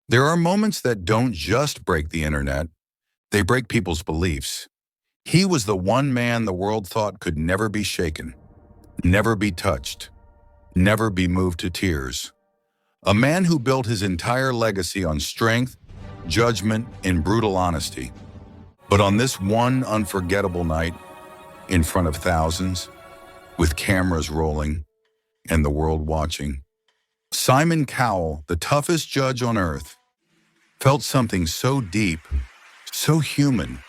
There are moments that don't just break the internet, they break people's beliefs. He was the one man the world thought could never be shaken, never be touched, never be moved to tears. A man who built his entire legacy on strength, judgment, and brutal honesty. But on this one unforgettable night, in front of thousands, with cameras rolling and the world watching, Simon Cowell, the toughest judge on earth, felt something so deep, so human,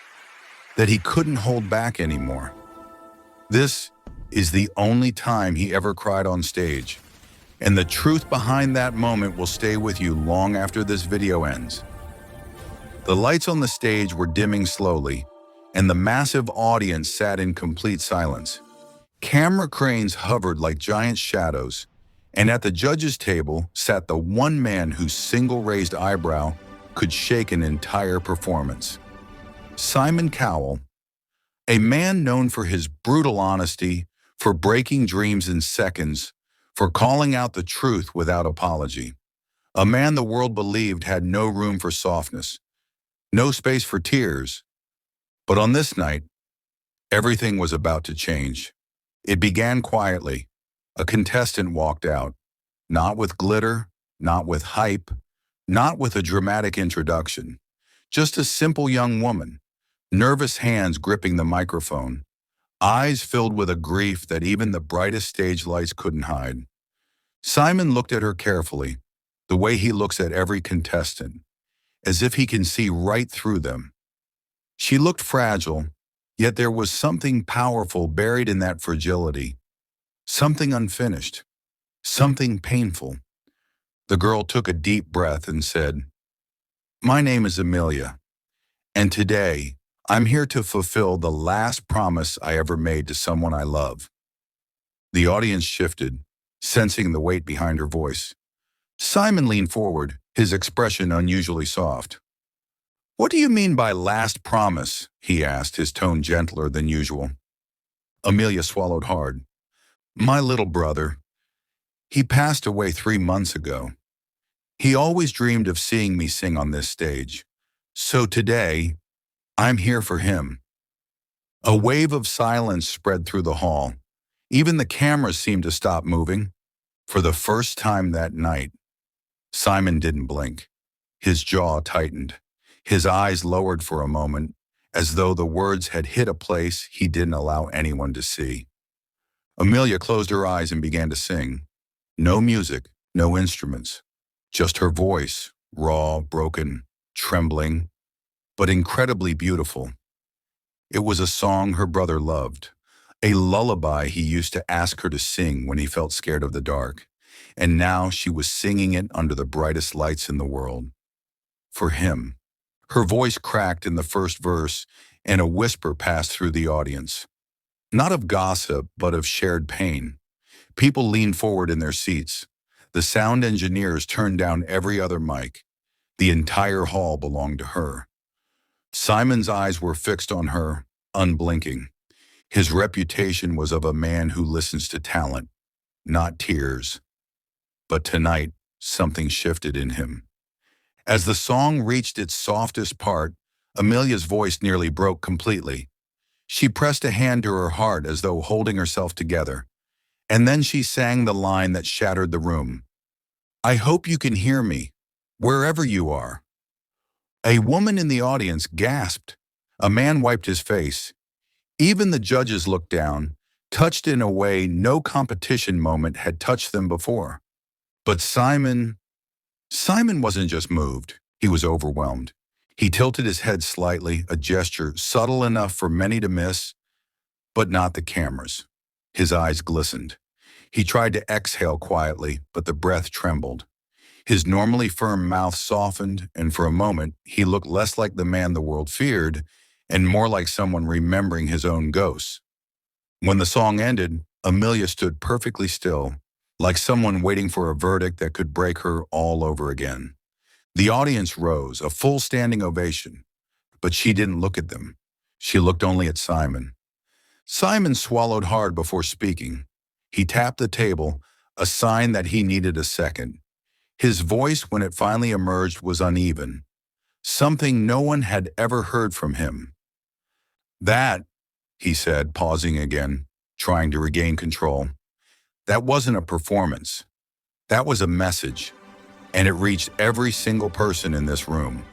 that he couldn't hold back anymore. This is the only time he ever cried on stage, and the truth behind that moment will stay with you long after this video ends. The lights on the stage were dimming slowly, and the massive audience sat in complete silence. Camera cranes hovered like giant shadows, and at the judges' table sat the one man whose single raised eyebrow could shake an entire performance. Simon Cowell, a man known for his brutal honesty, for breaking dreams in seconds, for calling out the truth without apology. A man the world believed had no room for softness, no space for tears. But on this night, everything was about to change. It began quietly. A contestant walked out, not with glitter, not with hype, not with a dramatic introduction, just a simple young woman, nervous hands gripping the microphone, eyes filled with a grief that even the brightest stage lights couldn't hide. Simon looked at her carefully, the way he looks at every contestant, as if he can see right through them. She looked fragile, yet there was something powerful buried in that fragility, something unfinished, something painful. The girl took a deep breath and said, "My name is Amelia, and today I'm here to fulfill the last promise I ever made to someone I love." The audience shifted, sensing the weight behind her voice. Simon leaned forward, his expression unusually soft. "What do you mean by last promise?" he asked, his tone gentler than usual. Amelia swallowed hard. "My little brother. He passed away 3 months ago. He always dreamed of seeing me sing on this stage. So today, I'm here for him." A wave of silence spread through the hall. Even the cameras seemed to stop moving. For the first time that night, Simon didn't blink. His jaw tightened. His eyes lowered for a moment, as though the words had hit a place he didn't allow anyone to see. Amelia closed her eyes and began to sing. No music, no instruments, just her voice, raw, broken, trembling, but incredibly beautiful. It was a song her brother loved, a lullaby he used to ask her to sing when he felt scared of the dark, and now she was singing it under the brightest lights in the world. For him. Her voice cracked in the first verse, and a whisper passed through the audience. Not of gossip, but of shared pain. People leaned forward in their seats. The sound engineers turned down every other mic. The entire hall belonged to her. Simon's eyes were fixed on her, unblinking. His reputation was of a man who listens to talent, not tears. But tonight, something shifted in him. As the song reached its softest part, Amelia's voice nearly broke completely. She pressed a hand to her heart as though holding herself together. And then she sang the line that shattered the room. "I hope you can hear me, wherever you are." A woman in the audience gasped. A man wiped his face. Even the judges looked down, touched in a way no competition moment had touched them before. But Simon wasn't just moved, he was overwhelmed. He tilted his head slightly, a gesture subtle enough for many to miss, but not the cameras. His eyes glistened. He tried to exhale quietly, but the breath trembled. His normally firm mouth softened, and for a moment, he looked less like the man the world feared, and more like someone remembering his own ghosts. When the song ended, Amelia stood perfectly still, like someone waiting for a verdict that could break her all over again. The audience rose, a full standing ovation, but she didn't look at them. She looked only at Simon. Simon swallowed hard before speaking. He tapped the table, a sign that he needed a second. His voice, when it finally emerged, was uneven, something no one had ever heard from him. "That," he said, pausing again, trying to regain control, "that wasn't a performance. That was a message, and it reached every single person in this room."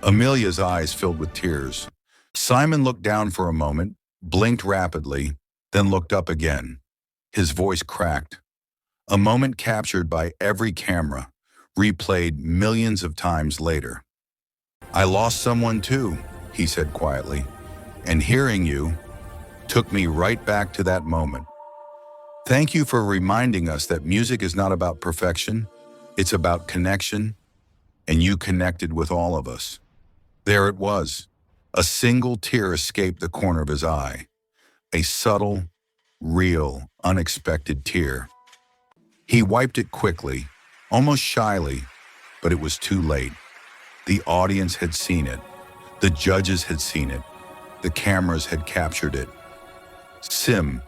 Amelia's eyes filled with tears. Simon looked down for a moment, blinked rapidly, then looked up again. His voice cracked. A moment captured by every camera, replayed millions of times later. "I lost someone too," he said quietly, "and hearing you took me right back to that moment. Thank you for reminding us that music is not about perfection, it's about connection, and you connected with all of us." There it was. A single tear escaped the corner of his eye. A subtle, real, unexpected tear. He wiped it quickly, almost shyly, but it was too late. The audience had seen it. The judges had seen it. The cameras had captured it. Sim,